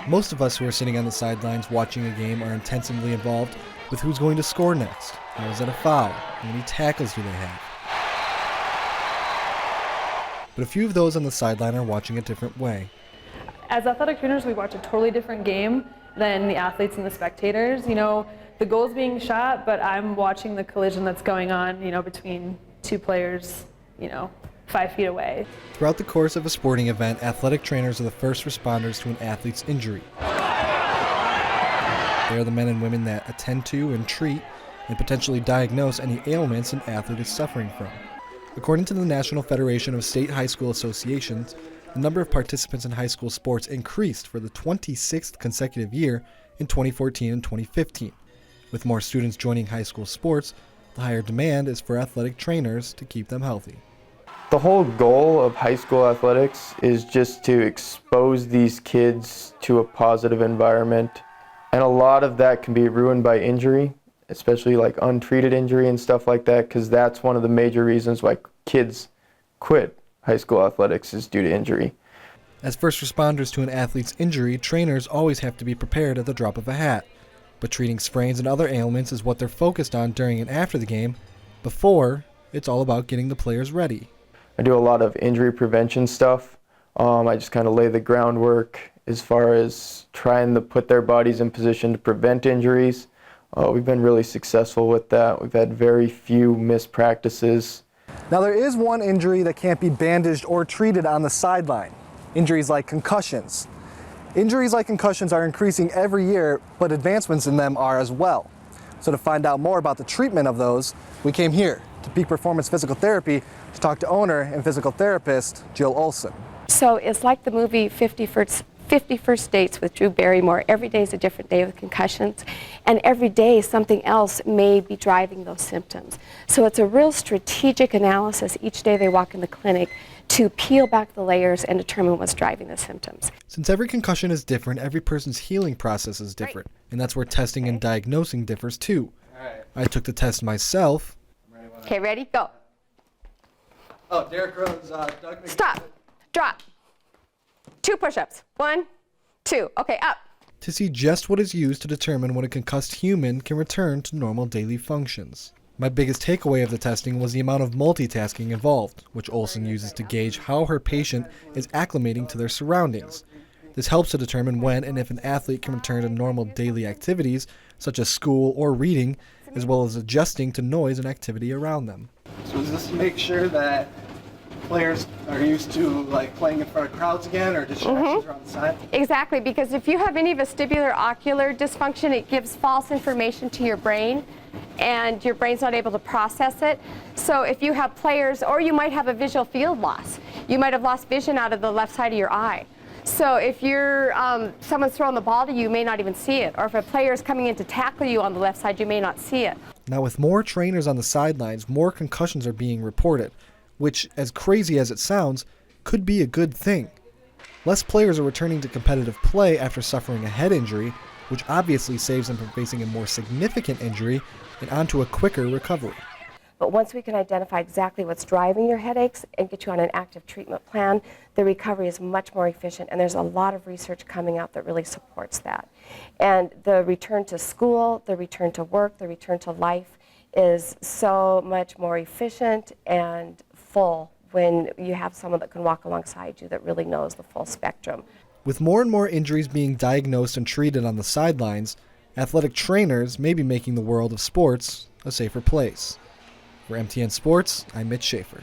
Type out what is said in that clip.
Most of us who are sitting on the sidelines watching a game are intensively involved with who's going to score next, how is that a foul, how many tackles do they have. But a few of those on the sideline are watching a different way. As athletic trainers, we watch a totally different game than the athletes and the spectators. You know, the goal's being shot, but I'm watching the collision that's going on, between two players, 5 feet away. Throughout the course of a sporting event, athletic trainers are the first responders to an athlete's injury. They are the men and women that attend to and treat and potentially diagnose any ailments an athlete is suffering from. According to the National Federation of State High School Associations, the number of participants in high school sports increased for the 26th consecutive year in 2014 and 2015. With more students joining high school sports, the higher demand is for athletic trainers to keep them healthy. The whole goal of high school athletics is just to expose these kids to a positive environment. And a lot of that can be ruined by injury, especially like untreated injury and stuff like that, because that's one of the major reasons why kids quit high school athletics is due to injury. As first responders to an athlete's injury, trainers always have to be prepared at the drop of a hat. But treating sprains and other ailments is what they're focused on during and after the game. Before, it's all about getting the players ready. I do a lot of injury prevention stuff. I just kind of lay the groundwork as far as trying to put their bodies in position to prevent injuries. We've been really successful with that. We've had very few missed practices. Now there is one injury that can't be bandaged or treated on the sideline. Injuries like concussions. Injuries like concussions are increasing every year, but advancements in them are as well. So to find out more about the treatment of those, we came here to Peak Performance Physical Therapy to talk to owner and physical therapist Jill Olson. So it's like the movie 50 First Dates with Drew Barrymore. Every day is a different day with concussions, and every day something else may be driving those symptoms. So it's a real strategic analysis each day they walk in the clinic to peel back the layers and determine what's driving the symptoms. Since every concussion is different, every person's healing process is different, and that's where testing and diagnosing differs too. I took the test myself. Okay, ready? Go. Oh, Derek Rose, Doug. Stop. Drop. 2 push-ups. 1, 2. Okay, up. To see just what is used to determine when a concussed human can return to normal daily functions. My biggest takeaway of the testing was the amount of multitasking involved, which Olson uses to gauge how her patient is acclimating to their surroundings. This helps to determine when and if an athlete can return to normal daily activities, such as school or reading, as well as adjusting to noise and activity around them. So is this to make sure that players are used to playing in front of crowds again, or distractions around the side? Exactly, because if you have any vestibular ocular dysfunction, it gives false information to your brain, and your brain's not able to process it. So if you have players, or you might have a visual field loss. You might have lost vision out of the left side of your eye. So if you're someone's throwing the ball to you, you may not even see it. Or if a player is coming in to tackle you on the left side, you may not see it. Now with more trainers on the sidelines, more concussions are being reported, which, as crazy as it sounds, could be a good thing. Less players are returning to competitive play after suffering a head injury, which obviously saves them from facing a more significant injury and onto a quicker recovery. But once we can identify exactly what's driving your headaches and get you on an active treatment plan, the recovery is much more efficient, and there's a lot of research coming out that really supports that. And the return to school, the return to work, the return to life is so much more efficient and full when you have someone that can walk alongside you that really knows the full spectrum. With more and more injuries being diagnosed and treated on the sidelines, athletic trainers may be making the world of sports a safer place. For MTN Sports, I'm Mitch Schafer.